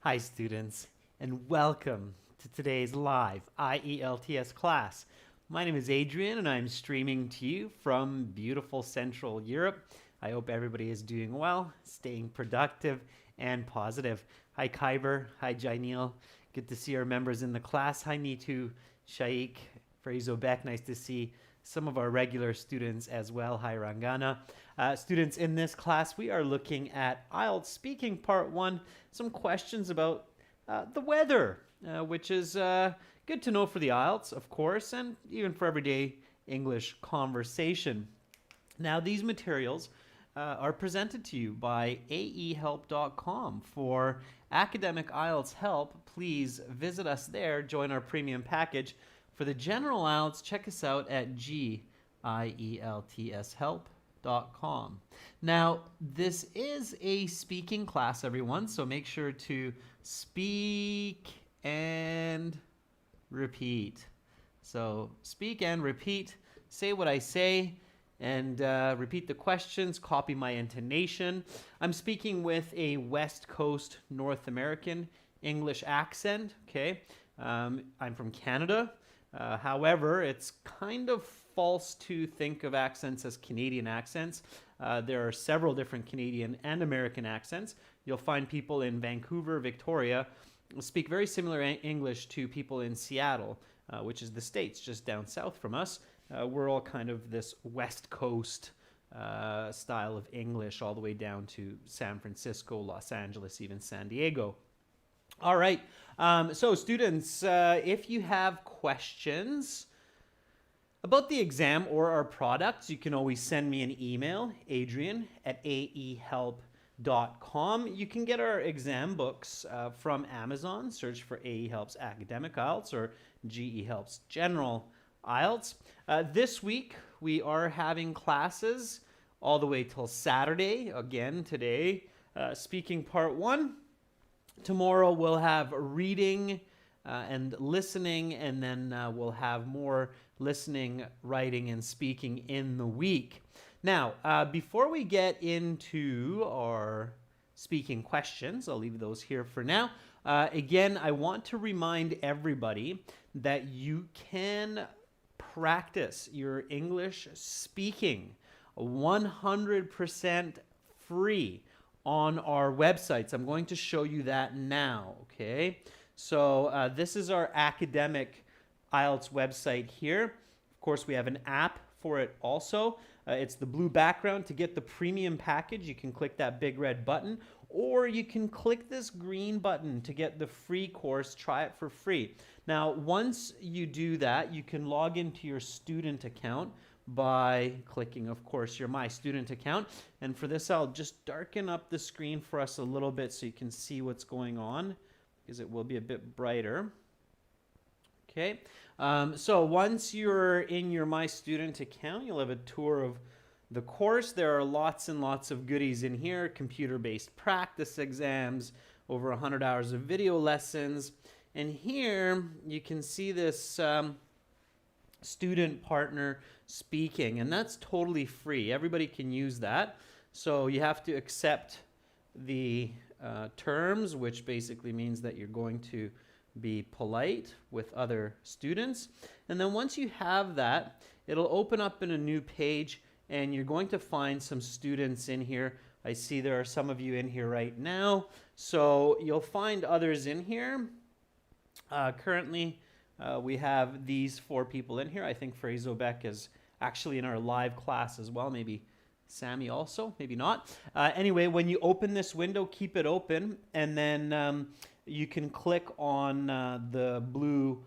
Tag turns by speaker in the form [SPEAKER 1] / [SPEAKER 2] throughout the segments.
[SPEAKER 1] Hi students, and welcome to today's live IELTS class. My name is Adrian and I'm streaming to you from beautiful Central Europe. I hope everybody is doing well, staying productive and positive. Hi Kyber, hi Jainil, good to see our members in the class. Hi Nitu, Shaikh, Frazobek, nice to see some of our regular students as well. Hi Rangana. Students, in this class we are looking at IELTS Speaking Part 1, some questions about the weather, which is good to know for the IELTS, of course, and even for everyday English conversation. Now, these materials are presented to you by aehelp.com. For academic IELTS help, please visit us there, join our premium package. For the general IELTS, check us out at gieltshelp.com. Now, this is a speaking class, everyone, so make sure to speak and repeat. So speak and repeat, say what I say, and repeat the questions, copy my intonation. I'm speaking with a West Coast North American English accent, okay? I'm from Canada. However, it's kind of false to think of accents as Canadian accents. There are several different Canadian and American accents. You'll find people in Vancouver, Victoria, speak very similar English to people in Seattle, which is the States just down south from us. We're all kind of this West Coast style of English all the way down to San Francisco, Los Angeles, even San Diego. All right, so students, if you have questions about the exam or our products, you can always send me an email, adrian@aehelp.com. You can get our exam books from Amazon. Search for AE Helps Academic IELTS or GE Helps General IELTS. This week, we are having classes all the way till Saturday. Again, today, speaking part 1. Tomorrow we'll have reading and listening, and then we'll have more listening, writing, and speaking in the week. Now, before we get into our speaking questions, I'll leave those here for now. Again, I want to remind everybody that you can practice your English speaking 100% free on our websites. I'm going to show you that now, okay? So this is our academic IELTS website here. Of course, we have an app for it also. It's the blue background. To get the premium package, you can click that big red button, or you can click this green button to get the free course. Try it for free. Now, once you do that, you can log into your student account by clicking, of course, your My Student account. And for this, I'll just darken up the screen for us a little bit so you can see what's going on, because it will be a bit brighter. Okay, so once you're in your My Student account, you'll have a tour of the course. There are lots and lots of goodies in here, computer-based practice exams, over 100 hours of video lessons. And here you can see this student partner speaking, and that's totally free. Everybody can use that. So you have to accept the terms, which basically means that you're going to be polite with other students. And then once you have that, it'll open up in a new page, and you're going to find some students in here. I see there are some of you in here right now. So you'll find others in here. Currently, we have these 4 people in here. I think Frazobek is actually in our live class as well. Maybe Sammy also, maybe not. Anyway, when you open this window, keep it open, and then you can click on the blue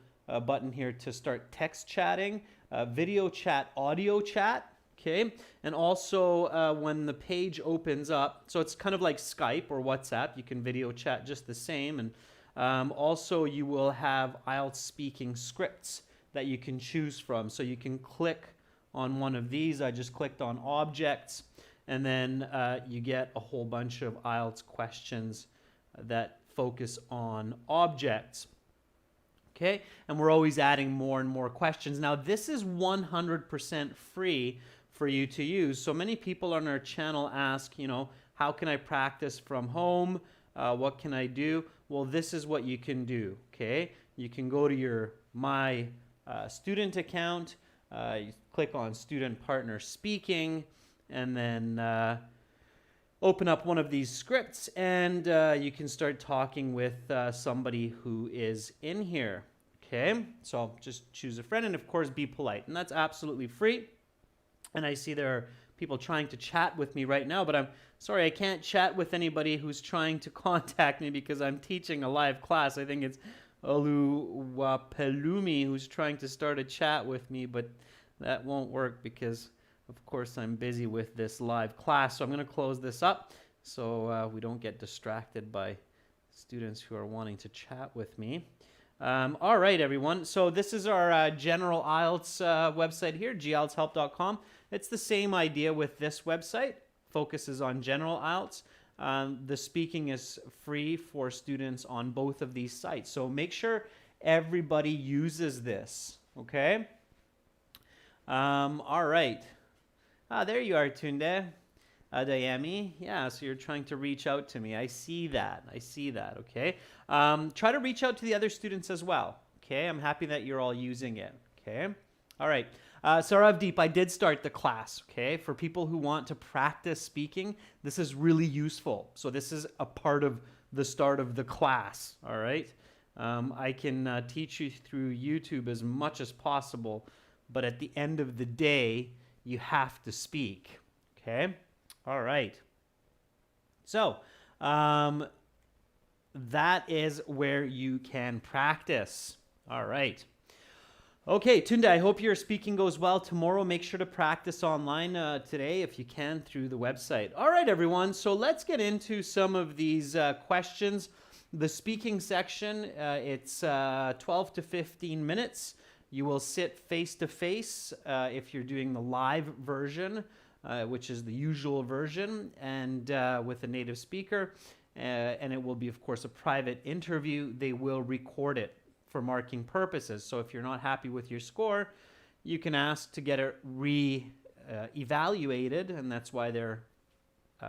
[SPEAKER 1] button here to start text chatting, video chat, audio chat, okay? And also when the page opens up, so it's kind of like Skype or WhatsApp, you can video chat just the same, and also you will have IELTS speaking scripts that you can choose from. So you can click on one of these. I just clicked on objects, and then you get a whole bunch of IELTS questions that focus on objects. Okay, and we're always adding more and more questions. Now this is 100% free for you to use. So many people on our channel ask, you know, how can I practice from home? What can I do? Well, this is what you can do, okay? You can go to your My Student account, you click on Student Partner Speaking, and then open up one of these scripts, and you can start talking with somebody who is in here, okay? So just choose a friend, and of course, be polite, and that's absolutely free. And I see there are people trying to chat with me right now, but I'm sorry, I can't chat with anybody who's trying to contact me because I'm teaching a live class. I think it's Oluwapelumi who's trying to start a chat with me, but that won't work because, of course, I'm busy with this live class. So I'm going to close this up so we don't get distracted by students who are wanting to chat with me. All right, everyone. So this is our general IELTS website here, gieltshelp.com. It's the same idea with this website. Focuses on general IELTS. The speaking is free for students on both of these sites. So make sure everybody uses this, okay? All right. There you are, Tunde. Dayami. Yeah, so you're trying to reach out to me. I see that. Okay. Try to reach out to the other students as well. Okay. I'm happy that you're all using it. Okay. All right. Saravdeep, I did start the class. Okay. For people who want to practice speaking, this is really useful. So this is a part of the start of the class. All right. I can teach you through YouTube as much as possible, but at the end of the day, you have to speak. Okay. All right. So that is where you can practice. All right. Okay, Tunde, I hope your speaking goes well tomorrow. Make sure to practice online today if you can through the website. All right, everyone. So let's get into some of these questions. The speaking section, it's 12 to 15 minutes. You will sit face-to-face if you're doing the live version, which is the usual version, and with a native speaker. And it will be, of course, a private interview. They will record it for marking purposes. So if you're not happy with your score, you can ask to get it re-evaluated, and that's why they're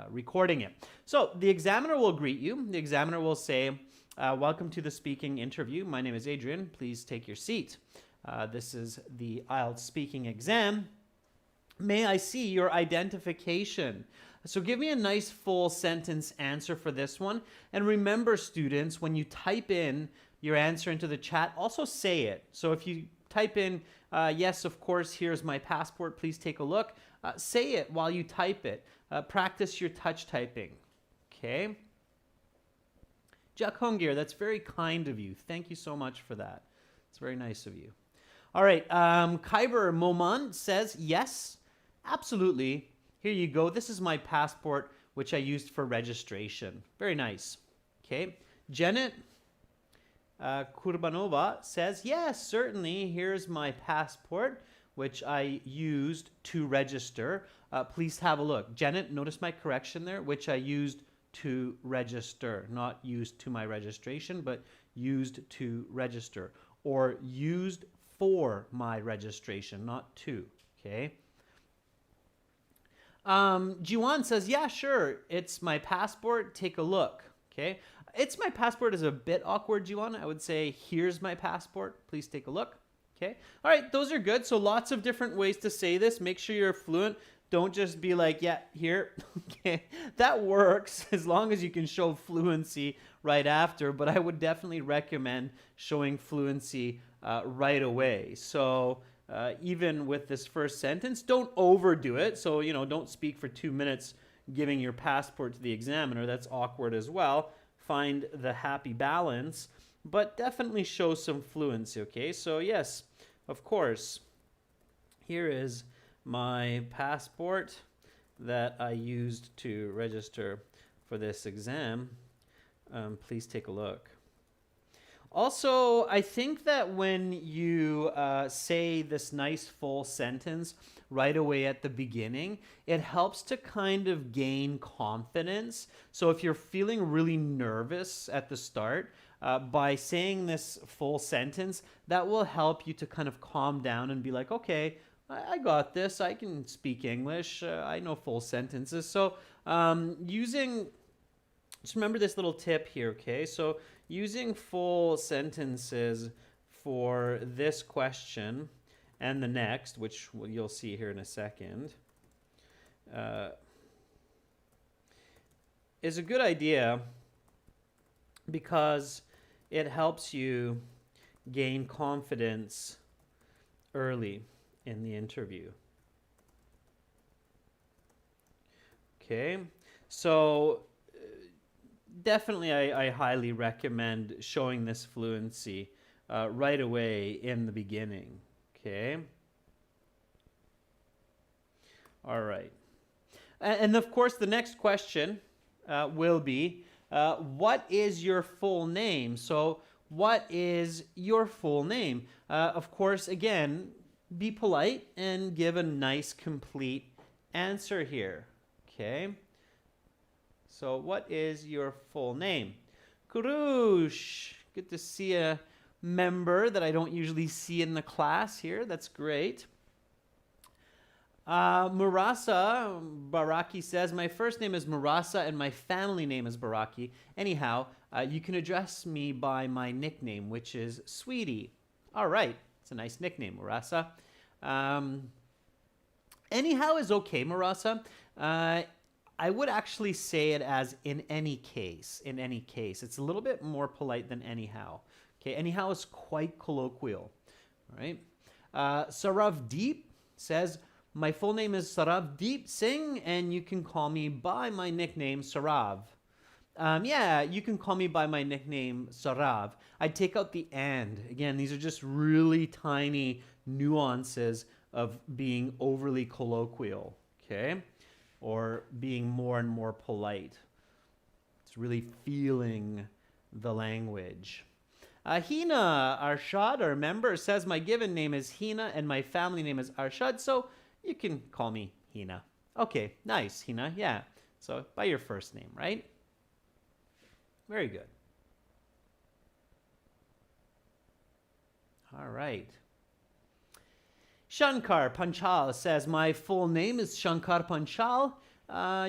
[SPEAKER 1] recording it. So the examiner will greet you. The examiner will say, welcome to the speaking interview. My name is Adrian. Please take your seat. This is the IELTS speaking exam. May I see your identification? So give me a nice full sentence answer for this one. And remember, students, when you type in your answer into the chat, also say it. So if you type in, yes, of course, here's my passport, please take a look. Say it while you type it. Practice your touch typing. Okay? Jack Hungir, that's very kind of you. Thank you so much for that. It's very nice of you. All right, Kyber Moman says, yes, absolutely. Here you go. This is my passport, which I used for registration. Very nice. Okay. Janet Kurbanova says, yes, certainly. Here's my passport, which I used to register. Please have a look. Janet, notice my correction there, which I used to register, not used to my registration, but used to register, or used for my registration, not to, okay? Jiwan says, yeah, sure, it's my passport, take a look, okay? It's my passport is a bit awkward, Jiwan. I would say, here's my passport, please take a look, okay? All right, those are good. So lots of different ways to say this. Make sure you're fluent. Don't just be like, yeah, here, okay? That works as long as you can show fluency right after, but I would definitely recommend showing fluency right away. So even with this first sentence, don't overdo it. So, you know, don't speak for 2 minutes giving your passport to the examiner. That's awkward as well. Find the happy balance, but definitely show some fluency, okay? So yes, of course, here is my passport that I used to register for this exam. Please take a look. Also, I think that when you say this nice full sentence right away at the beginning, it helps to kind of gain confidence. So if you're feeling really nervous at the start, by saying this full sentence, that will help you to kind of calm down and be like, okay, I got this. I can speak English. I know full sentences. So using Just remember this little tip here, okay? So using full sentences for this question and the next, which you'll see here in a second, is a good idea because it helps you gain confidence early in the interview. Okay, so definitely I highly recommend showing this fluency right away in the beginning. Okay. All right. And of course, the next question will be, what is your full name? So, what is your full name? Of course, again, be polite and give a nice, complete answer here. Okay. So, what is your full name? Kurush. Good to see a member that I don't usually see in the class here. That's great. Murasa Baraki says, my first name is Murasa and my family name is Baraki. Anyhow, you can address me by my nickname, which is Sweetie. All right. It's a nice nickname, Murasa. Anyhow is okay, Murasa. I would actually say it as in any case. In any case. It's a little bit more polite than anyhow. Okay, anyhow is quite colloquial. All right. Sarav Deep says, my full name is Sarav Deep Singh, and you can call me by my nickname, Sarav. Yeah, you can call me by my nickname, Sarav. I take out the and. Again, these are just really tiny nuances of being overly colloquial, okay? Or being more and more polite. It's really feeling the language. Hina Arshad, our member, says my given name is Hina and my family name is Arshad, so you can call me Hina. Okay, nice, Hina, yeah. So by your first name, right? Very good. All right. Shankar Panchal says, my full name is Shankar Panchal.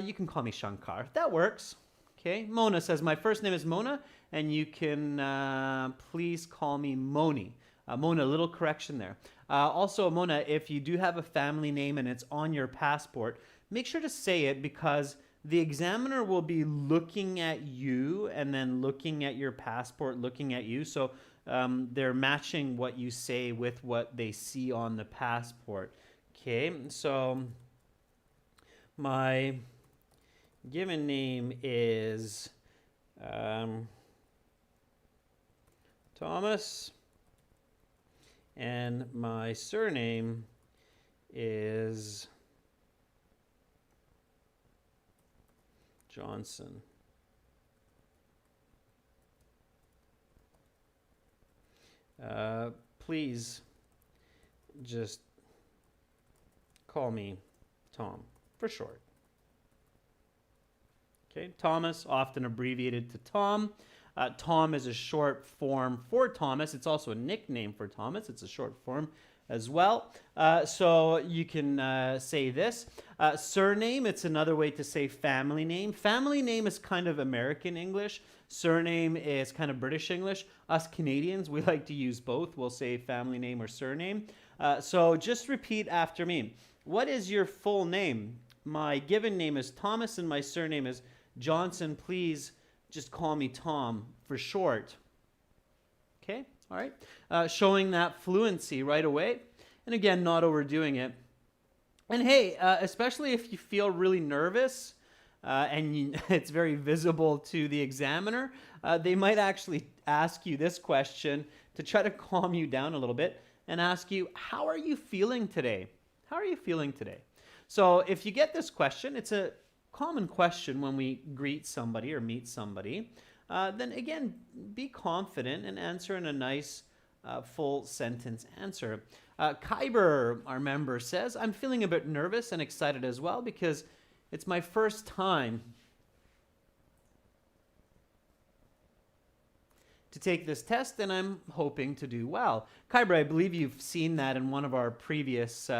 [SPEAKER 1] You can call me Shankar. That works. Okay. Mona says, my first name is Mona, and you can please call me Moni. Mona, a little correction there. Also, Mona, if you do have a family name and it's on your passport, make sure to say it because the examiner will be looking at you and then looking at your passport, looking at you. So they're matching what you say with what they see on the passport. Okay, so my given name is Thomas, and my surname is Johnson. Please just call me Tom for short. Okay, Thomas, often abbreviated to Tom. Tom is a short form for Thomas. It's also a nickname for Thomas. It's a short form as well. So you can say this. Surname, it's another way to say family name. Family name is kind of American English. Surname is kind of British English. Us Canadians, we like to use both. We'll say family name or surname. So just repeat after me. What is your full name? My given name is Thomas and my surname is Johnson. Please just call me Tom for short. Okay, all right. Showing that fluency right away. And again, not overdoing it. And hey, especially if you feel really nervous and it's very visible to the examiner, they might actually ask you this question to try to calm you down a little bit and ask you, how are you feeling today? How are you feeling today? So if you get this question, it's a common question when we greet somebody or meet somebody, then again, be confident and answer in a nice full sentence answer. Kyber, our member, says, I'm feeling a bit nervous and excited as well because it's my first time to take this test and I'm hoping to do well. Kyber, I believe you've seen that in one of our previous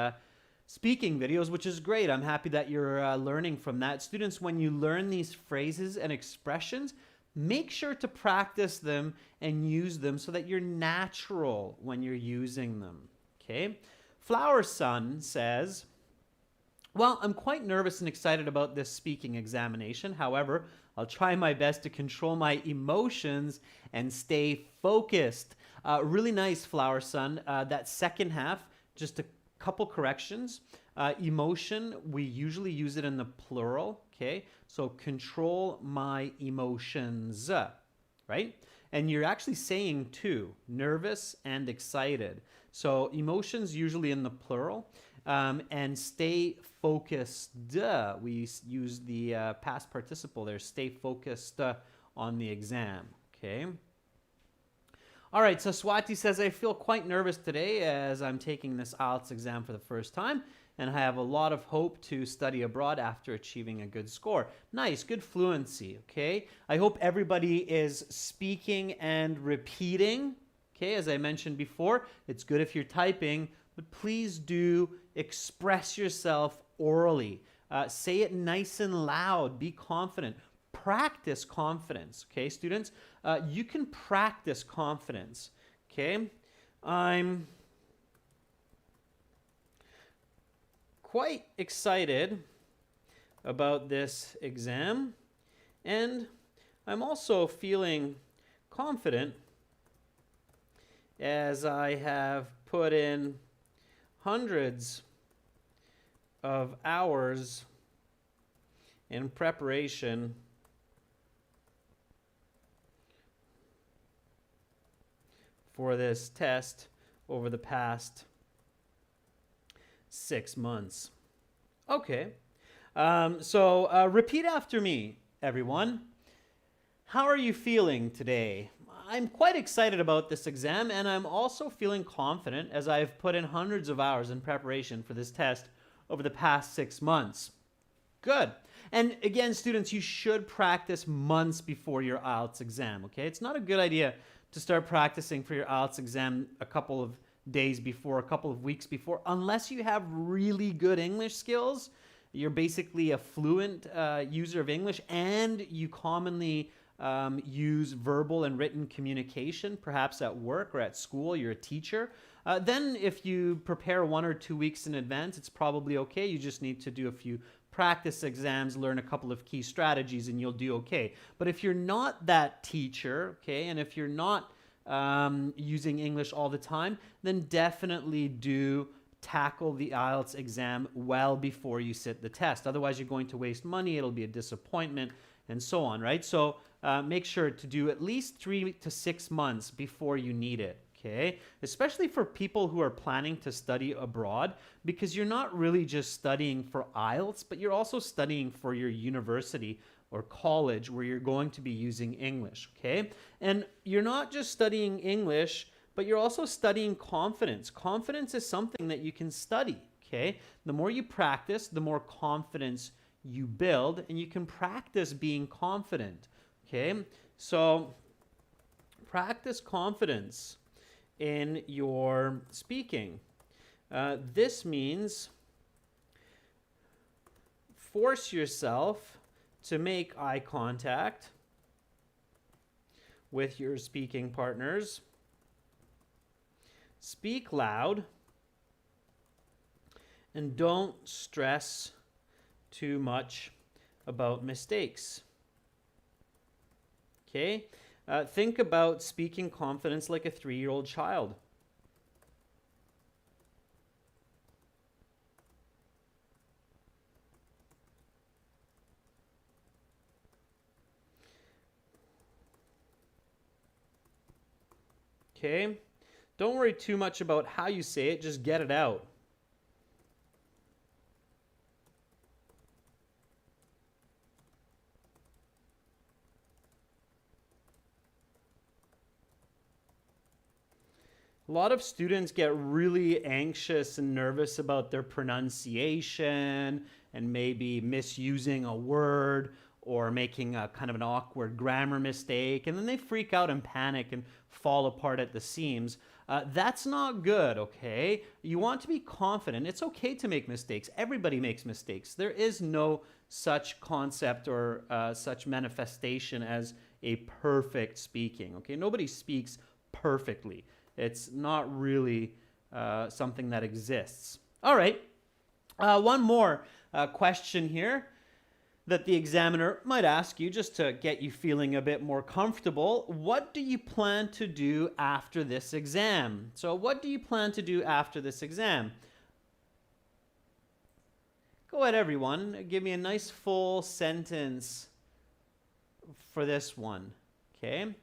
[SPEAKER 1] speaking videos, which is great. I'm happy that you're learning from that. Students, when you learn these phrases and expressions, make sure to practice them and use them so that you're natural when you're using them. Okay? Flower Sun says, well, I'm quite nervous and excited about this speaking examination. However, I'll try my best to control my emotions and stay focused. Really nice, Flower Sun. That second half, just a couple corrections. Emotion, we usually use it in the plural, okay? So control my emotions, right? And you're actually saying two, nervous and excited. So emotions usually in the plural. And stay focused, we use the past participle there, stay focused on the exam, okay? All right, so Swati says, I feel quite nervous today as I'm taking this IELTS exam for the first time, and I have a lot of hope to study abroad after achieving a good score. Nice, good fluency, okay? I hope everybody is speaking and repeating, okay? As I mentioned before, it's good if you're typing, but please do express yourself orally. Say it nice and loud. Be confident. Practice confidence, okay, students? You can practice confidence, okay? I'm quite excited about this exam, and I'm also feeling confident as I have put in hundreds of hours in preparation for this test over the past 6 months. Okay, so repeat after me, everyone. How are you feeling today? I'm quite excited about this exam, and I'm also feeling confident as I've put in hundreds of hours in preparation for this test over the past 6 months. Good. And again, students, you should practice months before your IELTS exam, okay? It's not a good idea to start practicing for your IELTS exam a couple of days before, a couple of weeks before, unless you have really good English skills. You're basically a fluent user of English, and you commonly use verbal and written communication, perhaps at work or at school, you're a teacher. Then if you prepare 1 or 2 weeks in advance, it's probably okay. You just need to do a few practice exams, learn a couple of key strategies, and you'll do okay. But if you're not that teacher, okay, and if you're not using English all the time, then definitely do tackle the IELTS exam well before you sit the test. Otherwise, you're going to waste money, it'll be a disappointment, and so on, right? So make sure to do at least 3 to 6 months before you need it, okay? Especially for people who are planning to study abroad, because you're not really just studying for IELTS, but you're also studying for your university or college where you're going to be using English, okay? And you're not just studying English, but you're also studying confidence. Confidence is something that you can study, okay? The more you practice, the more confidence you build, and you can practice being confident, okay? So practice confidence in your speaking. This means force yourself to make eye contact with your speaking partners. Speak loud, and don't stress too much about mistakes. Okay? Think about speaking confidence like a 3-year-old child. Okay? Don't worry too much about how you say it, just get it out. A lot of students get really anxious and nervous about their pronunciation and maybe misusing a word or making a kind of an awkward grammar mistake, and then they freak out and panic and fall apart at the seams. That's not good, okay? You want to be confident. It's okay to make mistakes. Everybody makes mistakes. There is no such concept or such manifestation as a perfect speaking, okay? Nobody speaks perfectly. It's not really something that exists. All right, one more question here that the examiner might ask you just to get you feeling a bit more comfortable. What do you plan to do after this exam? So what do you plan to do after this exam? Go ahead, everyone. Give me a nice full sentence for this one. Okay.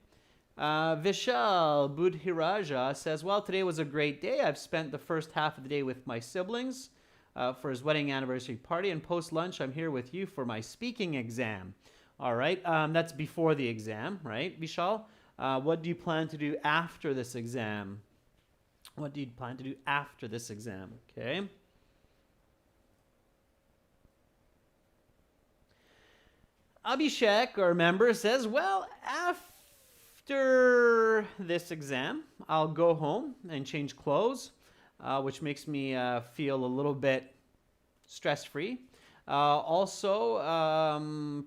[SPEAKER 1] Vishal Budhiraja says, well, today was a great day. I've spent the first half of the day with my siblings for his wedding anniversary party, and post-lunch I'm here with you for my speaking exam. All right, that's before the exam, right, Vishal? What do you plan to do after this exam? What do you plan to do after this exam? Okay. Abhishek, our member, says, well, after this exam, I'll go home and change clothes, which makes me feel a little bit stress-free. Also,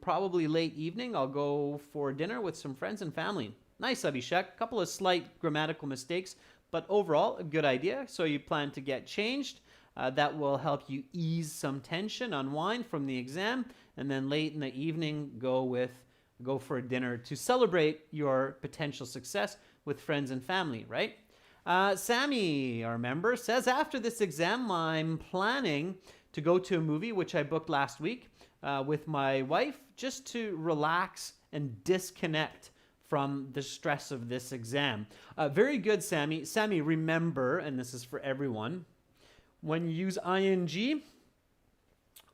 [SPEAKER 1] probably late evening, I'll go for dinner with some friends and family. Nice, Abhishek. A couple of slight grammatical mistakes, but overall, a good idea. So you plan to get changed. That will help you ease some tension, unwind from the exam, and then late in the evening, go for a dinner to celebrate your potential success with friends and family, right? Sammy, our member, says, after this exam, I'm planning to go to a movie, which I booked last week with my wife, just to relax and disconnect from the stress of this exam. Very good, Sammy. Sammy, remember, and this is for everyone, when you use ing,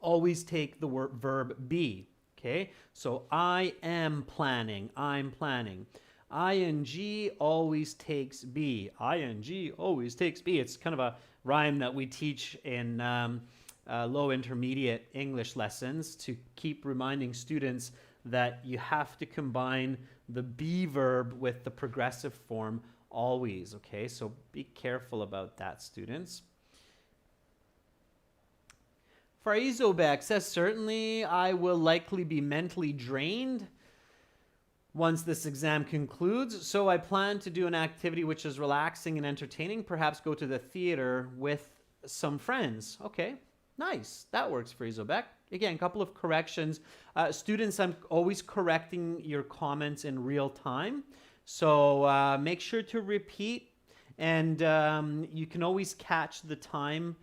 [SPEAKER 1] always take the verb be, okay? So I am planning, I'm planning. ing always takes be. ing always takes be. It's kind of a rhyme that we teach in low intermediate English lessons to keep reminding students that you have to combine the be verb with the progressive form always, okay? So be careful about that, students. Farizobek says, certainly I will likely be mentally drained once this exam concludes, so I plan to do an activity which is relaxing and entertaining, perhaps go to the theater with some friends. Okay, nice. That works, Farizobek. Again, a couple of corrections. Students, I'm always correcting your comments in real time, so make sure to repeat, and you can always catch the time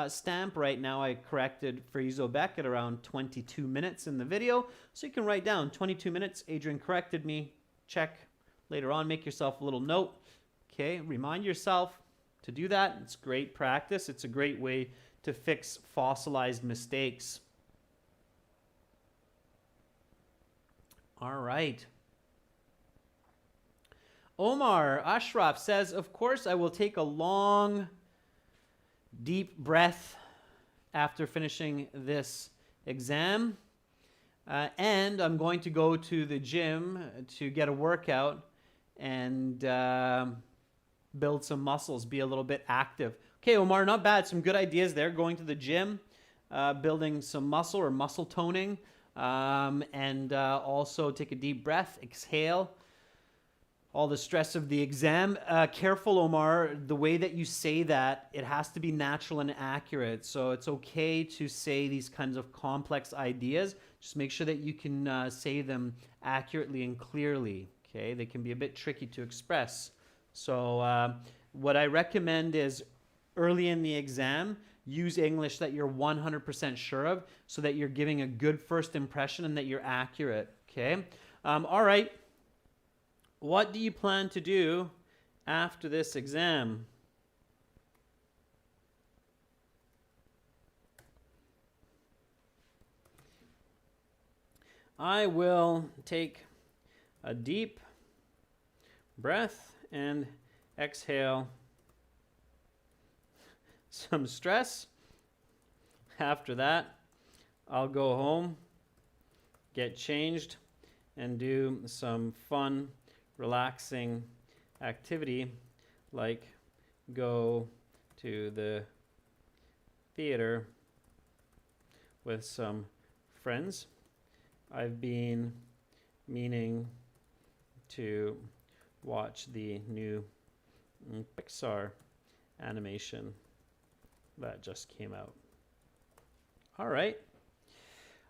[SPEAKER 1] stamp. Right now I corrected Farizobek at around 22 minutes in the video, so you can write down 22 minutes, Adrian corrected me, check later on, make yourself a little note, okay, remind yourself to do that. It's great practice. It's a great way to fix fossilized mistakes. All right. Omar Ashraf says, of course I will take a long deep breath after finishing this exam, and I'm going to go to the gym to get a workout and build some muscles, be a little bit active. Okay, Omar, not bad. Some good ideas there. Going to the gym, building some muscle or muscle toning, and also take a deep breath, exhale all the stress of the exam. Careful, Omar, the way that you say that, it has to be natural and accurate. So it's okay to say these kinds of complex ideas. Just make sure that you can say them accurately and clearly, okay? They can be a bit tricky to express. So what I recommend is early in the exam, use English that you're 100% sure of so that you're giving a good first impression and that you're accurate, okay? All right. What do you plan to do after this exam? I will take a deep breath and exhale some stress. After that, I'll go home, get changed, and do some fun, relaxing activity like go to the theater with some friends. I've been meaning to watch the new Pixar animation that just came out. All right.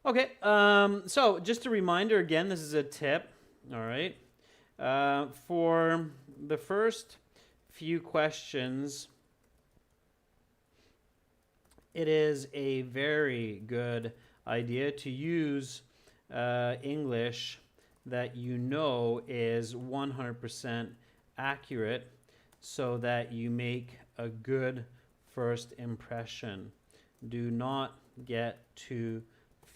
[SPEAKER 1] Okay, so just a reminder again, this is a tip. All right. For the first few questions, it is a very good idea to use English that you know is 100% accurate so that you make a good first impression. Do not get too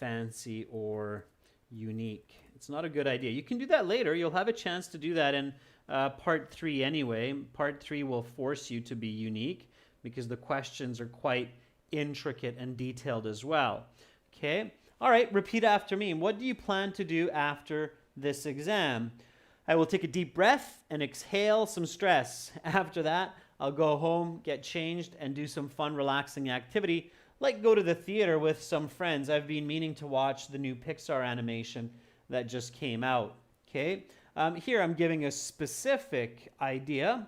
[SPEAKER 1] fancy or unique. It's not a good idea. You can do that later. You'll have a chance to do that in part 3 anyway. Part 3 will force you to be unique because the questions are quite intricate and detailed as well. Okay? All right, repeat after me. What do you plan to do after this exam? I will take a deep breath and exhale some stress. After that, I'll go home, get changed, and do some fun, relaxing activity, like go to the theater with some friends. I've been meaning to watch the new Pixar animation that just came out. Okay? Here I'm giving a specific idea.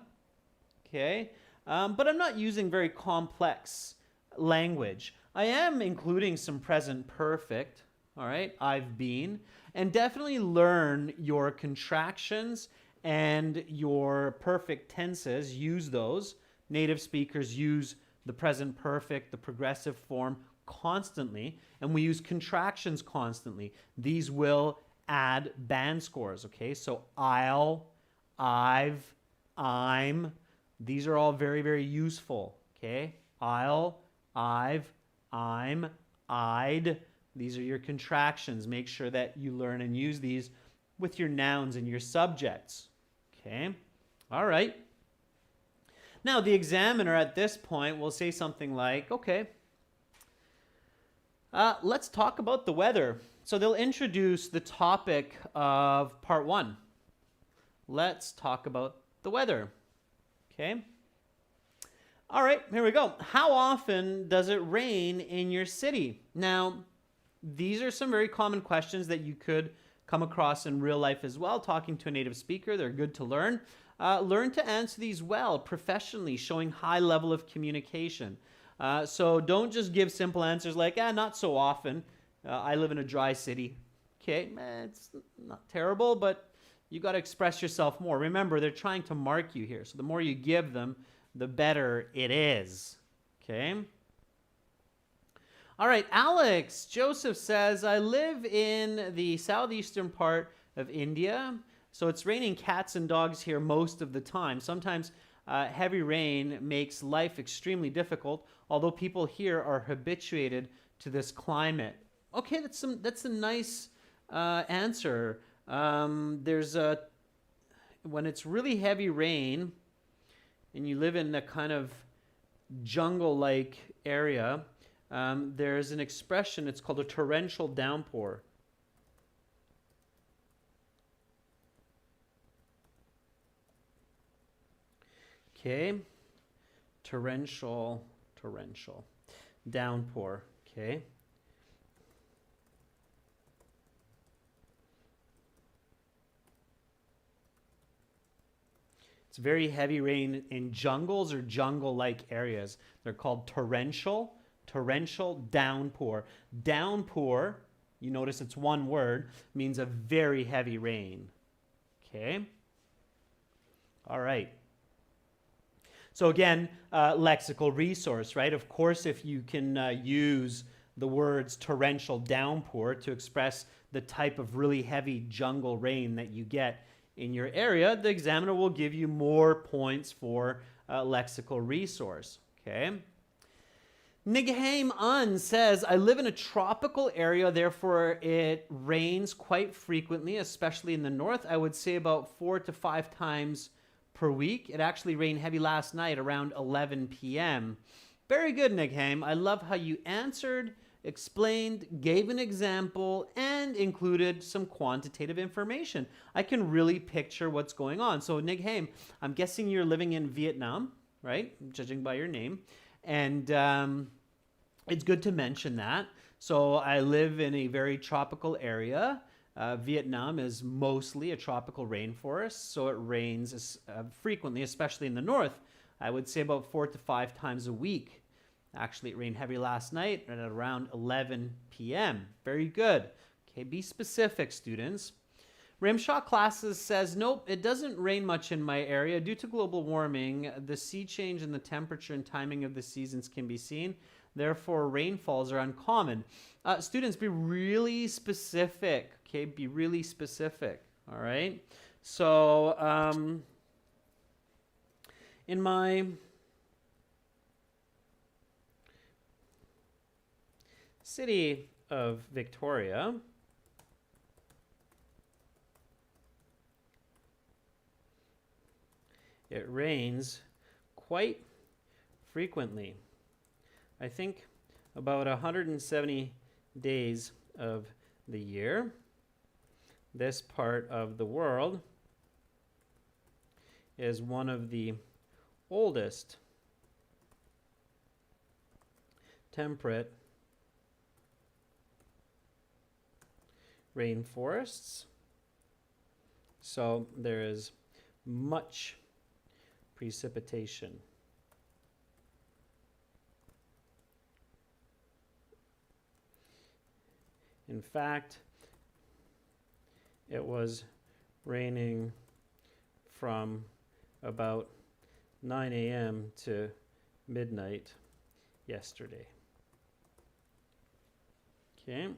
[SPEAKER 1] Okay? But I'm not using very complex language. I am including some present perfect. All right? I've been. And definitely learn your contractions and your perfect tenses. Use those. Native speakers use the present perfect, the progressive form constantly, and we use contractions constantly. These will add band scores, okay? So I'll, I've, I'm, these are all very, very useful, okay? I'll, I've, I'm, I'd. These are your contractions. Make sure that you learn and use these with your nouns and your subjects, okay? All right. Now, the examiner at this point will say something like, okay, let's talk about the weather. So they'll introduce the topic of part 1. Let's talk about the weather, okay? All right, here we go. How often does it rain in your city? Now, these are some very common questions that you could come across in real life as well, talking to a native speaker. They're good to learn. Learn to answer these well, professionally, showing high level of communication. So don't just give simple answers like, not so often. I live in a dry city. Okay, it's not terrible, but you got to express yourself more. Remember, they're trying to mark you here. So the more you give them, the better it is. Okay? All right, Alex Joseph says, I live in the southeastern part of India, so it's raining cats and dogs here most of the time. Sometimes heavy rain makes life extremely difficult, although people here are habituated to this climate. Okay, that's a nice answer. When it's really heavy rain and you live in a kind of jungle-like area, there's an expression, it's called a torrential downpour. Okay, torrential downpour, okay. It's very heavy rain in jungles or jungle-like areas. They're called torrential downpour. Downpour, you notice it's one word, means a very heavy rain. Okay? All right. So again, lexical resource, right? Of course, if you can use the words torrential downpour to express the type of really heavy jungle rain that you get in your area, the examiner will give you more points for lexical resource, okay? Nighaim Un says, I live in a tropical area, therefore it rains quite frequently, especially in the north. I would say about 4 to 5 times per week. It actually rained heavy last night around 11 p.m. Very good, Nighaim. I love how you answered explained, gave an example, and included some quantitative information. I can really picture what's going on. So, Nig Haim, I'm guessing you're living in Vietnam, right? Judging by your name. And it's good to mention that. So, I live in a very tropical area. Vietnam is mostly a tropical rainforest, so it rains frequently, especially in the north. I would say about 4 to 5 times a week. Actually, it rained heavy last night at around 11 p.m. Very good. Okay, be specific, students. Rimshaw Classes says, nope, it doesn't rain much in my area. Due to global warming, the sea change in the temperature and timing of the seasons can be seen. Therefore, rainfalls are uncommon. Students, be really specific. Okay, be really specific. All right. So, in my city of Victoria, it rains quite frequently. I think about 170 days of the year. This part of the world is one of the oldest temperate rainforests. So there is much precipitation. In fact, it was raining from about 9 a.m. to midnight yesterday. Okay.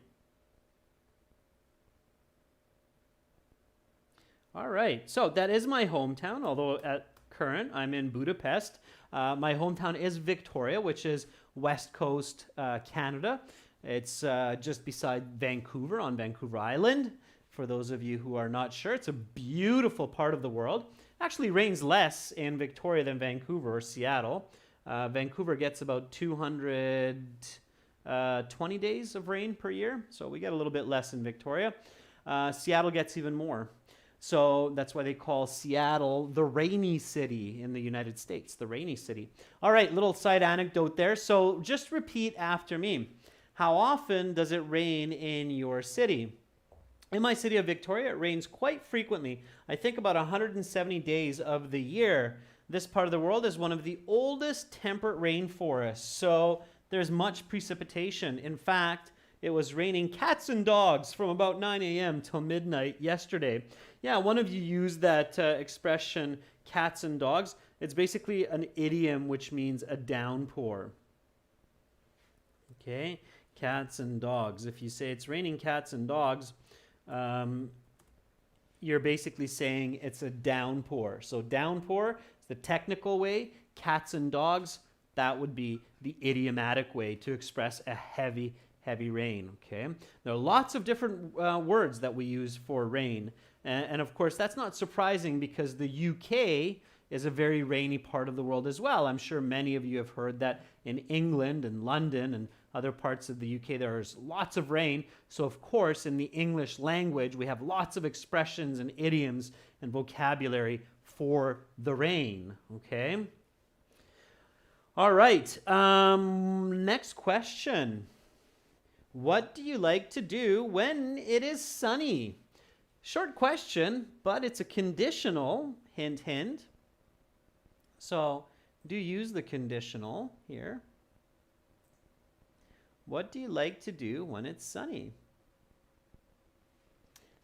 [SPEAKER 1] All right, so that is my hometown, although at current I'm in Budapest. My hometown is Victoria, which is West Coast Canada. It's just beside Vancouver on Vancouver Island. For those of you who are not sure, it's a beautiful part of the world. Actually rains less in Victoria than Vancouver or Seattle. Vancouver gets about 220 days of rain per year, so we get a little bit less in Victoria. Seattle gets even more. So that's why they call Seattle the rainy city in the United States, the rainy city. All right, little side anecdote there. So just repeat after me. How often does it rain in your city? In my city of Victoria, it rains quite frequently. I think about 170 days of the year. This part of the world is one of the oldest temperate rainforests, so there's much precipitation. In fact, it was raining cats and dogs from about 9 a.m. till midnight yesterday. Yeah, one of you used that expression, cats and dogs. It's basically an idiom which means a downpour. Okay, cats and dogs. If you say it's raining cats and dogs, you're basically saying it's a downpour. So downpour is the technical way. Cats and dogs, that would be the idiomatic way to express a heavy rain. Okay, there are lots of different words that we use for rain, and of course that's not surprising because the UK is a very rainy part of the world as well. I'm sure many of you have heard that in England and London and other parts of the UK there's lots of rain. So of course in the English language we have lots of expressions and idioms and vocabulary for the rain. Okay. All right. Next question. What do you like to do when it is sunny? Short question, but it's a conditional. Hint, hint. So do use the conditional here. What do you like to do when it's sunny?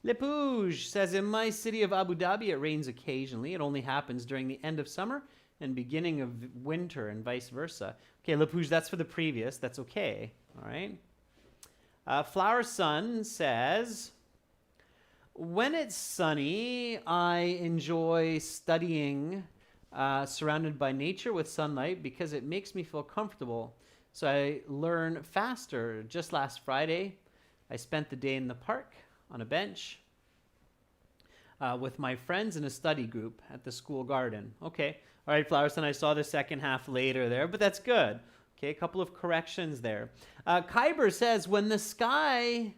[SPEAKER 1] Lepouge says, in my city of Abu Dhabi, it rains occasionally. It only happens during the end of summer and beginning of winter and vice versa. Okay, Lepouge, that's for the previous. That's okay. All right. Flower Sun says, when it's sunny, I enjoy studying surrounded by nature with sunlight because it makes me feel comfortable. So I learn faster. Just last Friday, I spent the day in the park on a bench with my friends in a study group at the school garden. Okay. All right, Flower Sun, I saw the second half later there, but that's good. Okay, a couple of corrections there. Kyber says, when the sky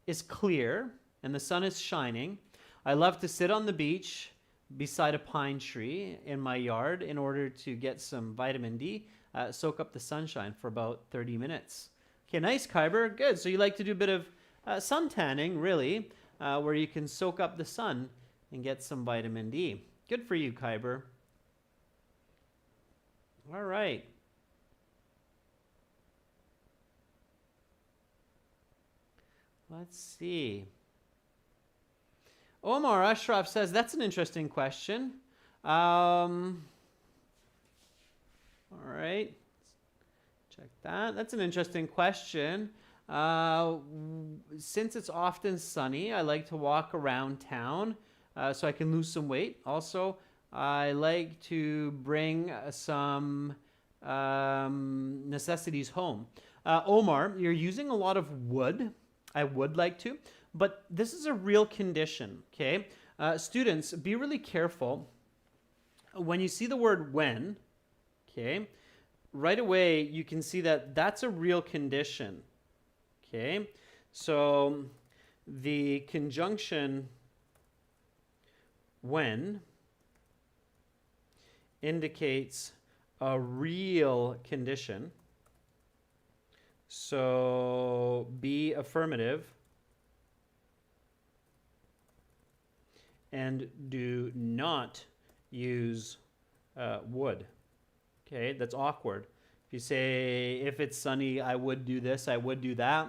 [SPEAKER 1] is clear and the sun is shining, I love to sit on the beach beside a pine tree in my yard in order to get some vitamin D, soak up the sunshine for about 30 minutes. Okay, nice, Kyber. Good. So you like to do a bit of sun tanning, really, where you can soak up the sun and get some vitamin D. Good for you, Kyber. All right. Let's see. Omar Ashraf says, that's an interesting question. All right. Check that. That's an interesting question. Since it's often sunny, I like to walk around town so I can lose some weight. Also, I like to bring some necessities home. Omar, you're using a lot of wood. I would like to, but this is a real condition, okay? Students, be really careful. When you see the word when, okay, right away you can see that that's a real condition, okay? So the conjunction when indicates a real condition. So be affirmative and do not use would. Okay, that's awkward. If you say, if it's sunny, I would do this, I would do that.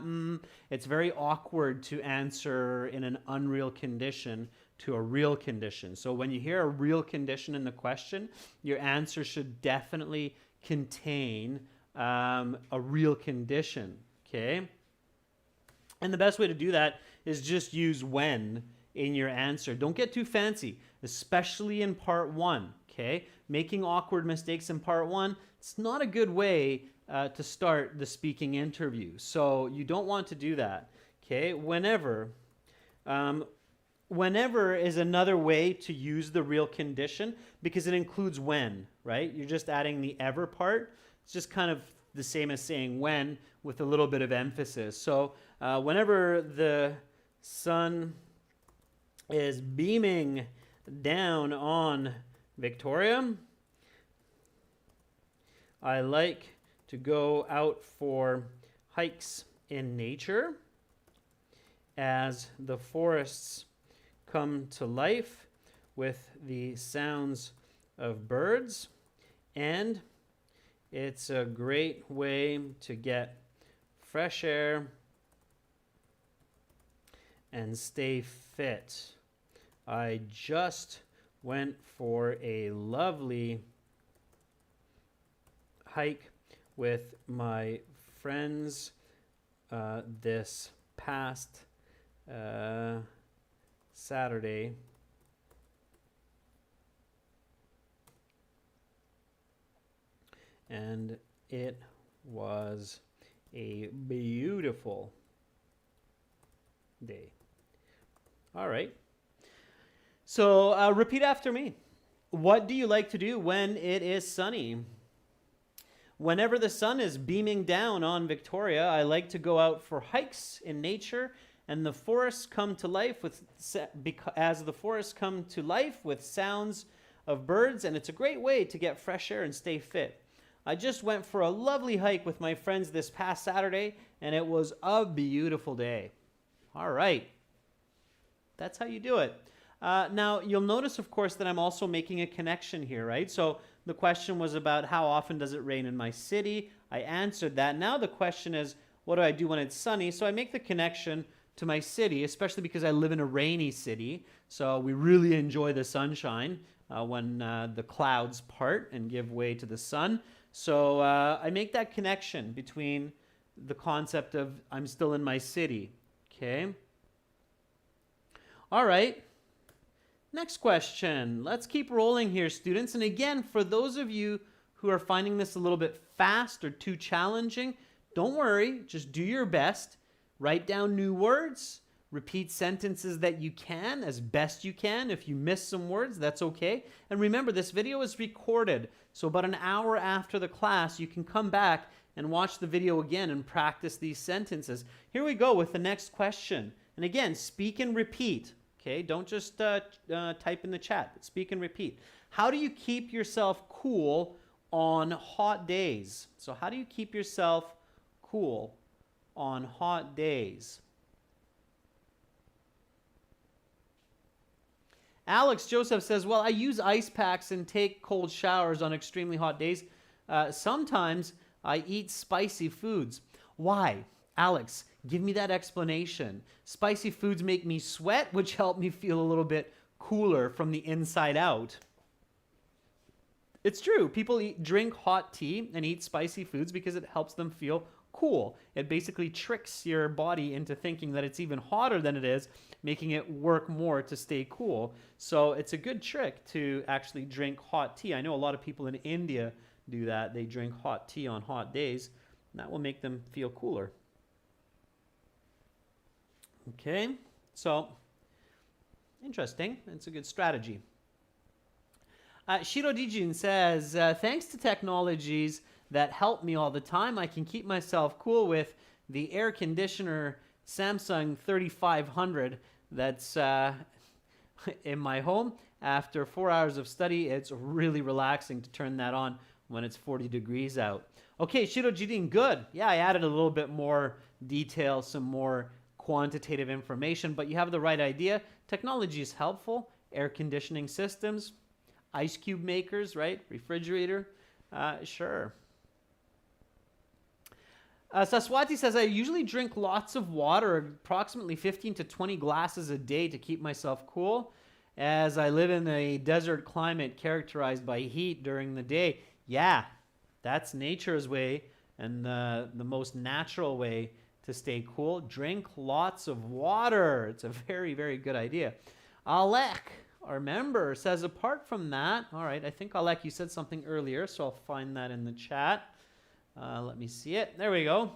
[SPEAKER 1] It's very awkward to answer in an unreal condition to a real condition. So when you hear a real condition in the question, your answer should definitely contain a real condition, okay? And the best way to do that is just use when in your answer. Don't get too fancy, especially in part one, okay? Making awkward mistakes in part one, it's not a good way to start the speaking interview. So you don't want to do that, okay? Whenever is another way to use the real condition because it includes when, right? You're just adding the ever part. It's just kind of the same as saying when with a little bit of emphasis. So whenever the sun is beaming down on Victoria, I like to go out for hikes in nature as the forests come to life with the sounds of birds, and it's a great way to get fresh air and stay fit. I just went for a lovely hike with my friends this past Saturday. And it was a beautiful day. All right. So repeat after me. What do you like to do when it is sunny? Whenever the sun is beaming down on Victoria, I like to go out for hikes in nature, and the forests come to life as the forests come to life with sounds of birds, and it's a great way to get fresh air and stay fit. I just went for a lovely hike with my friends this past Saturday, and it was a beautiful day. All right. That's how you do it. Now, you'll notice, of course, that I'm also making a connection here, right? So the question was about how often does it rain in my city? I answered that. Now the question is, what do I do when it's sunny? So I make the connection to my city, especially because I live in a rainy city. So we really enjoy the sunshine when the clouds part and give way to the sun. So I make that connection between the concept of I'm still in my city, okay? All right. Next question. Let's keep rolling here, students. And again, for those of you who are finding this a little bit fast or too challenging, don't worry. Just do your best. Write down new words. Repeat sentences that you can as best you can. If you miss some words, that's okay. And remember, this video is recorded. So about an hour after the class, you can come back and watch the video again and practice these sentences. Here we go with the next question. And again, speak and repeat. Okay, don't just type in the chat, but speak and repeat. How do you keep yourself cool on hot days? So how do you keep yourself cool on hot days? Alex Joseph says, well, I use ice packs and take cold showers on extremely hot days. Sometimes I eat spicy foods. Why? Alex, give me that explanation. Spicy foods make me sweat, which help me feel a little bit cooler from the inside out. It's true. People drink hot tea and eat spicy foods because it helps them feel cool. It basically tricks your body into thinking that it's even hotter than it is, making it work more to stay cool. So it's a good trick to actually drink hot tea. I know a lot of people in India do that. They drink hot tea on hot days, and that will make them feel cooler. Okay, so interesting. It's a good strategy. Shiro Dijin says, thanks to technologies that help me all the time, I can keep myself cool with the air conditioner Samsung 3500 that's in my home. After 4 hours of study, it's really relaxing to turn that on when it's 40 degrees out. Okay, Shiro Jidin, good. Yeah, I added a little bit more detail, some more quantitative information, but you have the right idea. Technology is helpful. Air conditioning systems, ice cube makers, right? Refrigerator, sure. Saswati says, I usually drink lots of water, approximately 15 to 20 glasses a day to keep myself cool, as I live in a desert climate characterized by heat during the day. Yeah, that's nature's way and the most natural way to stay cool. Drink lots of water. It's a very, very good idea. Alec, our member, says, apart from that, all right, I think, Alec, you said something earlier, so I'll find that in the chat. Let me see it. There we go.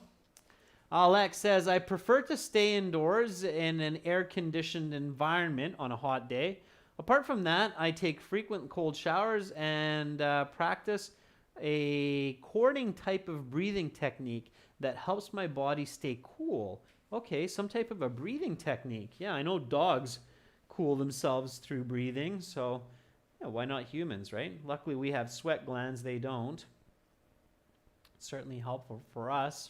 [SPEAKER 1] Alex says, I prefer to stay indoors in an air-conditioned environment on a hot day. Apart from that, I take frequent cold showers and practice a cording type of breathing technique that helps my body stay cool. Okay, some type of a breathing technique. Yeah, I know dogs cool themselves through breathing, so yeah, why not humans, right? Luckily, we have sweat glands. They don't. Certainly helpful for us.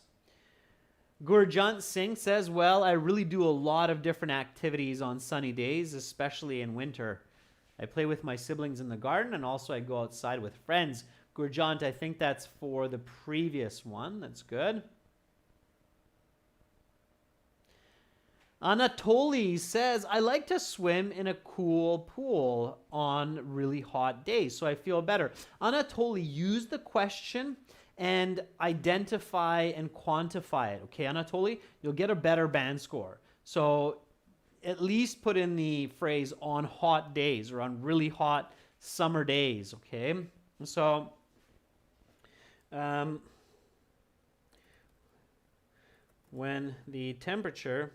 [SPEAKER 1] Gurjant Singh says, well, I really do a lot of different activities on sunny days, especially in winter. I play with my siblings in the garden, and also I go outside with friends. Gurjant, I think that's for the previous one. That's good. Anatoly says, I like to swim in a cool pool on really hot days, so I feel better. Anatoly, use the question and identify and quantify it. Okay, Anatoly, you'll get a better band score. So at least put in the phrase on hot days or on really hot summer days, okay? So when the temperature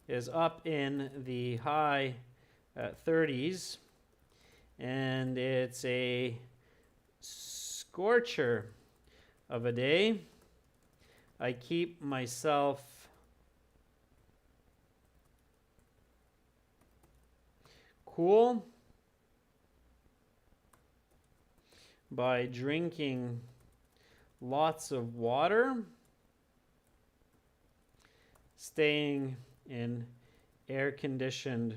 [SPEAKER 1] is up in the high 30s and it's a scorcher of a day, I keep myself cool by drinking lots of water, staying in air-conditioned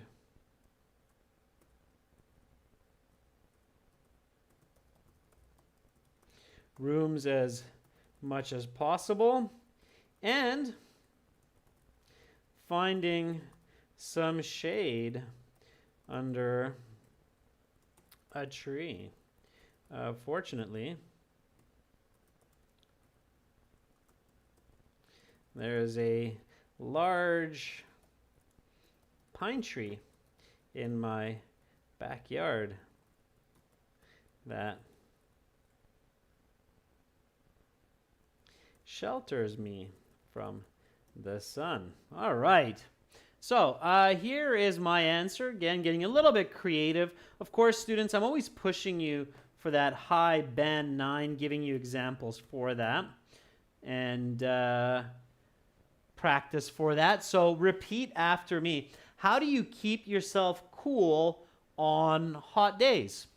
[SPEAKER 1] rooms as much as possible, and finding some shade under a tree. Fortunately, there's a large pine tree in my backyard that shelters me from The sun. All right. So here is my answer. Again, getting a little bit creative. Of course, students, I'm always pushing you for that high band 9, giving you examples for that. And practice for that. So repeat after me. How do you keep yourself cool on hot days?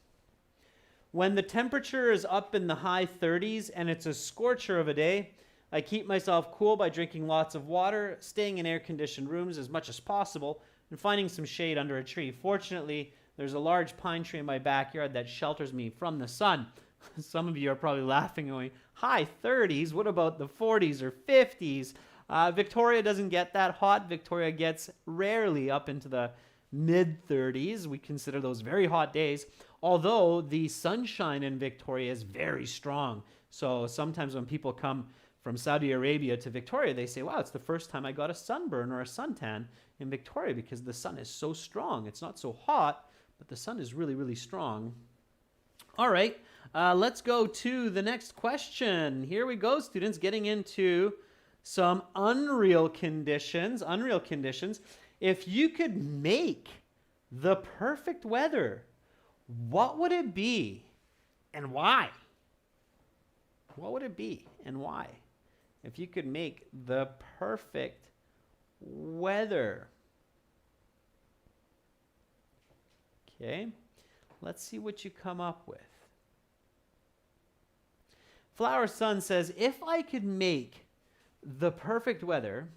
[SPEAKER 1] When the temperature is up in the high 30s and it's a scorcher of a day, I keep myself cool by drinking lots of water, staying in air-conditioned rooms as much as possible, and finding some shade under a tree. Fortunately, there's a large pine tree in my backyard that shelters me from the sun. Some of you are probably laughing, going, high 30s? What about the 40s or 50s? Victoria doesn't get that hot. Victoria gets rarely up into the mid-30s. We consider those very hot days, although the sunshine in Victoria is very strong. So sometimes when people come from Saudi Arabia to Victoria, they say, wow, it's the first time I got a sunburn or a suntan in Victoria because the sun is so strong. It's not so hot, but the sun is really, really strong. All right, let's go to the next question. Here we go, students, getting into some unreal conditions. Unreal conditions. If you could make the perfect weather, what would it be and why? What would it be and why? If you could make the perfect weather. Okay, let's see what you come up with. Flower Sun says, if I could make the perfect weather,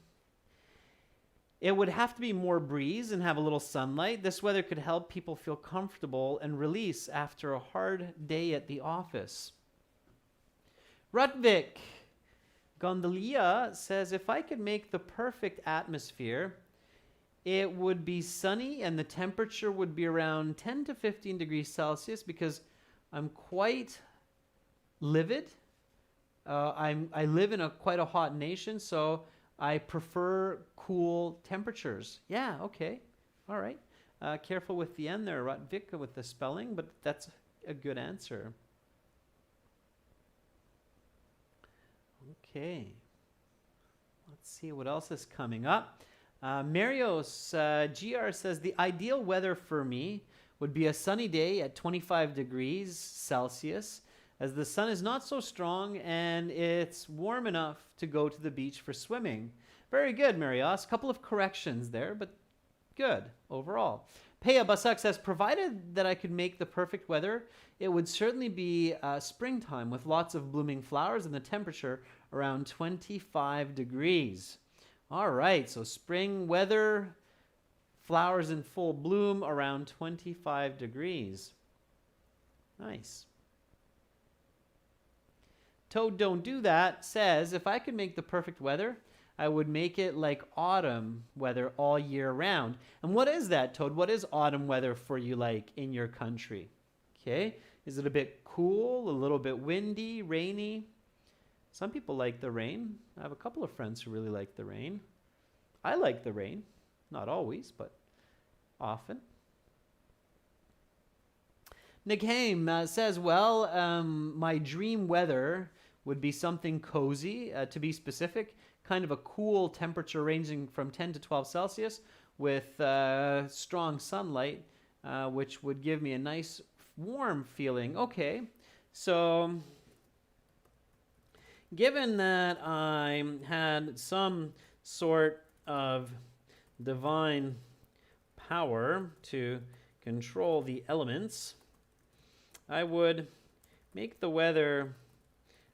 [SPEAKER 1] it would have to be more breeze and have a little sunlight. This weather could help people feel comfortable and release after a hard day at the office. Rutvik Gondolia says, if I could make the perfect atmosphere, it would be sunny and the temperature would be around 10 to 15 degrees Celsius because I'm quite livid. I live in quite a hot nation, so I prefer cool temperatures. Yeah, okay. All right. Careful with the end there, Rutvik, with the spelling, but that's a good answer. Okay. Let's see what else is coming up. Marios GR says, the ideal weather for me would be a sunny day at 25 degrees Celsius, as the sun is not so strong and it's warm enough to go to the beach for swimming. Very good, Marios. A couple of corrections there, but good overall. Peya Basak says, provided that I could make the perfect weather, it would certainly be springtime with lots of blooming flowers and the temperature around 25 degrees. All right, so spring weather, flowers in full bloom around 25 degrees. Nice. Toad Don't Do That says, if I could make the perfect weather, I would make it like autumn weather all year round. And what is that, Toad? What is autumn weather for you like in your country? Okay, is it a bit cool, a little bit windy, rainy? Some people like the rain. I have a couple of friends who really like the rain. I like the rain. Not always, but often. Nick Haim says, well, my dream weather would be something cozy, to be specific, kind of a cool temperature ranging from 10 to 12 Celsius with strong sunlight, which would give me a nice warm feeling. Okay, so given that I had some sort of divine power to control the elements, I would make the weather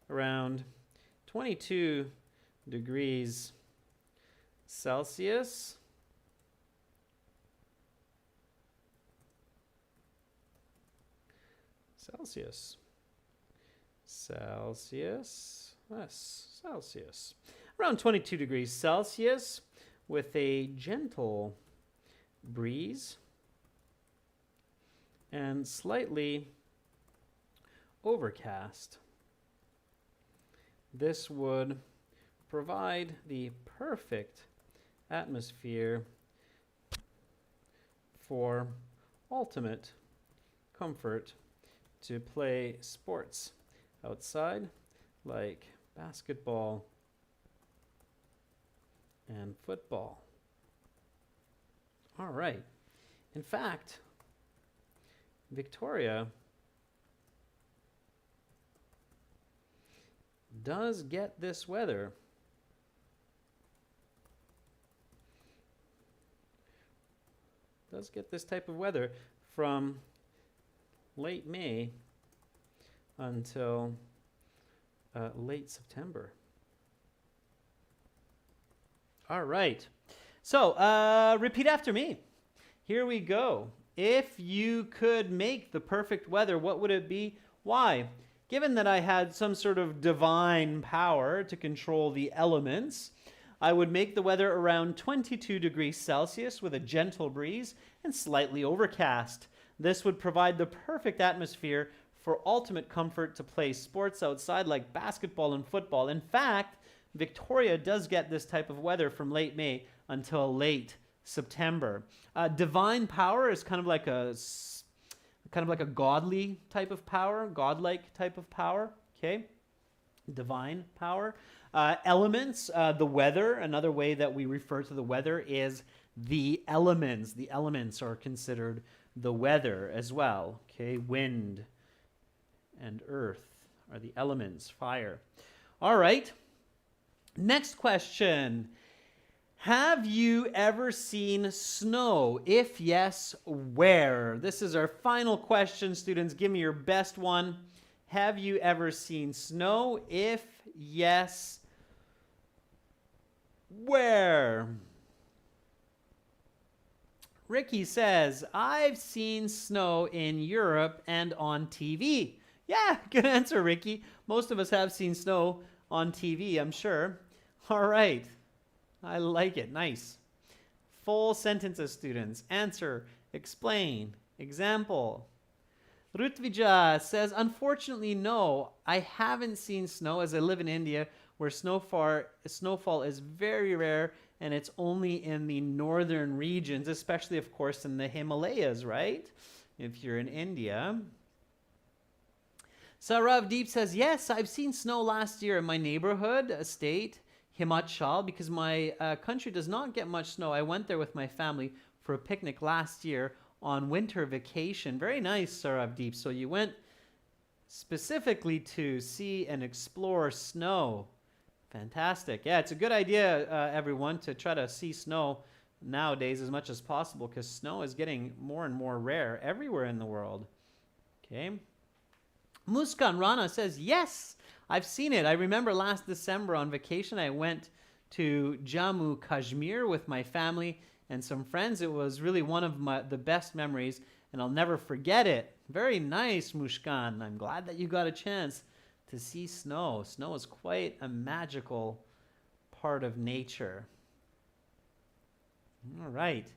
[SPEAKER 1] around 22 degrees Celsius. Celsius. Around 22 degrees Celsius with a gentle breeze and slightly overcast. This would provide the perfect atmosphere for ultimate comfort to play sports outside like basketball and football. All right. In fact, Victoria does get this weather type of weather from late May until late September. All right. So repeat after me. Here we go. If you could make the perfect weather, what would it be? Why? Given that I had some sort of divine power to control the elements, I would make the weather around 22 degrees Celsius with a gentle breeze and slightly overcast. This would provide the perfect atmosphere for ultimate comfort to play sports outside like basketball and football. In fact, Victoria does get this type of weather from late May until late September. Divine power is kind of like a godly type of power, godlike type of power. Okay, divine power. Elements, the weather. Another way that we refer to the weather is the elements. The elements are considered the weather as well. Okay, wind and earth are the elements. Fire. All right. Next question. Have you ever seen snow? If yes, where? This is our final question, students. Give me your best one. Have you ever seen snow? If yes, where? Ricky says, I've seen snow in Europe and on TV. Yeah, good answer, Ricky. Most of us have seen snow on TV, I'm sure. All right. I like it. Nice. Full sentences, students. Answer, explain, example. Rutvija says, unfortunately, no, I haven't seen snow as I live in India where snowfall is very rare and it's only in the northern regions, especially, of course, in the Himalayas, right? If you're in India. Sarav Deep says, yes, I've seen snow last year in my neighborhood, state, Himachal, because my country does not get much snow. I went there with my family for a picnic last year on winter vacation. Very nice, Sarav Deep. So you went specifically to see and explore snow. Fantastic. Yeah, it's a good idea, everyone, to try to see snow nowadays as much as possible because snow is getting more and more rare everywhere in the world. Okay. Muskan Rana says, yes, I've seen it. I remember last December on vacation, I went to Jammu, Kashmir with my family and some friends. It was really one of the best memories, and I'll never forget it. Very nice, Muskan. I'm glad that you got a chance to see snow. Snow is quite a magical part of nature. All right.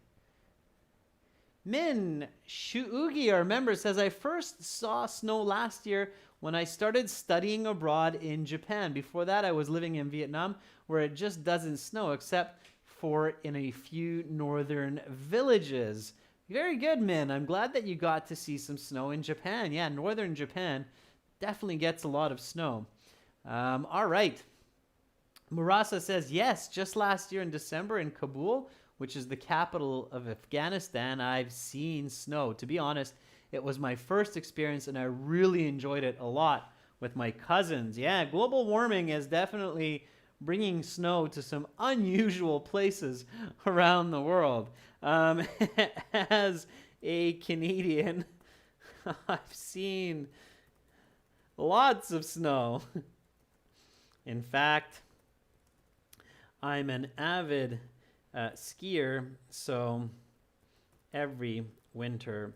[SPEAKER 1] Min Shuugi, our member, says, I first saw snow last year when I started studying abroad in Japan. Before that, I was living in Vietnam, where it just doesn't snow except for in a few northern villages. Very good, Min. I'm glad that you got to see some snow in Japan. Yeah, northern Japan definitely gets a lot of snow. All right. Murasa says, yes, just last year in December in Kabul, which is the capital of Afghanistan, I've seen snow. To be honest, it was my first experience, and I really enjoyed it a lot with my cousins. Yeah, global warming is definitely bringing snow to some unusual places around the world. As a Canadian, I've seen lots of snow. In fact, I'm an avid skier, so every winter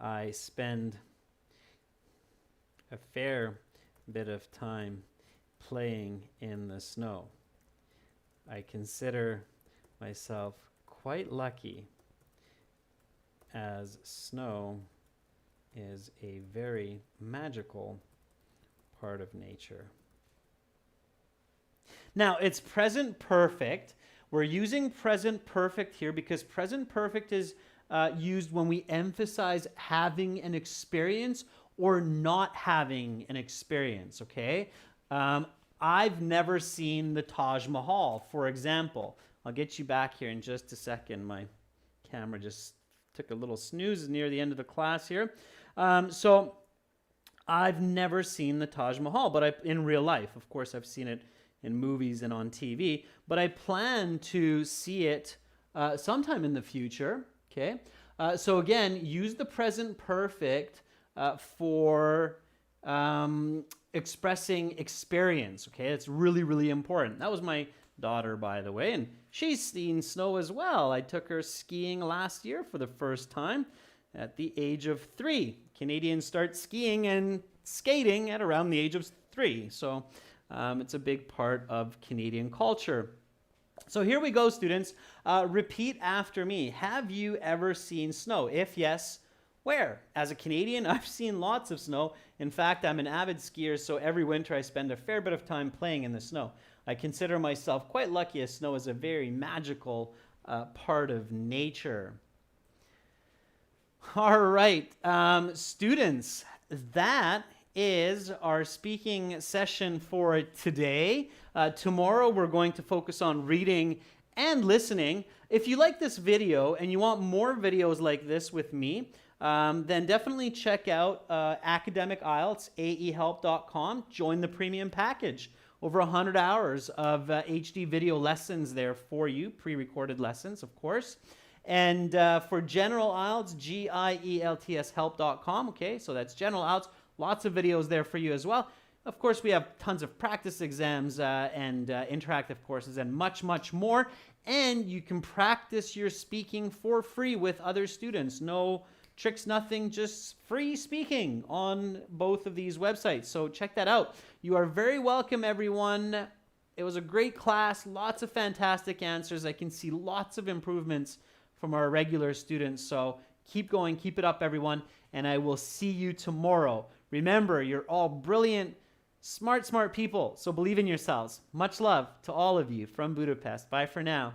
[SPEAKER 1] I spend a fair bit of time playing in the snow. I consider myself quite lucky, as snow is a very magical part of nature. Now, it's present perfect. We're using present perfect here because present perfect is used when we emphasize having an experience or not having an experience, okay? I've never seen the Taj Mahal, for example. I'll get you back here in just a second. My camera just took a little snooze near the end of the class here. So I've never seen the Taj Mahal, but in real life. Of course, I've seen it in movies and on TV, but I plan to see it sometime in the future, okay? So again, use the present perfect for expressing experience, okay? It's really, really important. That was my daughter, by the way, and she's seen snow as well. I took her skiing last year for the first time at the age of 3. Canadians start skiing and skating at around the age of 3, so it's a big part of Canadian culture. So here we go, students. Repeat after me. Have you ever seen snow? If yes, where? As a Canadian, I've seen lots of snow. In fact, I'm an avid skier, so every winter I spend a fair bit of time playing in the snow. I consider myself quite lucky, as snow is a very magical part of nature. All right, students, that is our speaking session for today. Tomorrow we're going to focus on reading and listening. If you like this video and you want more videos like this with me, then definitely check out Academic IELTS, aehelp.com. Join the premium package. Over 100 hours of HD video lessons there for you, pre-recorded lessons, of course. And for General IELTS, GIELTShelp.com. Okay, so that's General IELTS. Lots of videos there for you as well. Of course, we have tons of practice exams and interactive courses and much, much more. And you can practice your speaking for free with other students. No tricks, nothing, just free speaking on both of these websites. So check that out. You are very welcome, everyone. It was a great class, lots of fantastic answers. I can see lots of improvements from our regular students. So keep going, keep it up, everyone. And I will see you tomorrow. Remember, you're all brilliant, smart people. So believe in yourselves. Much love to all of you from Budapest. Bye for now.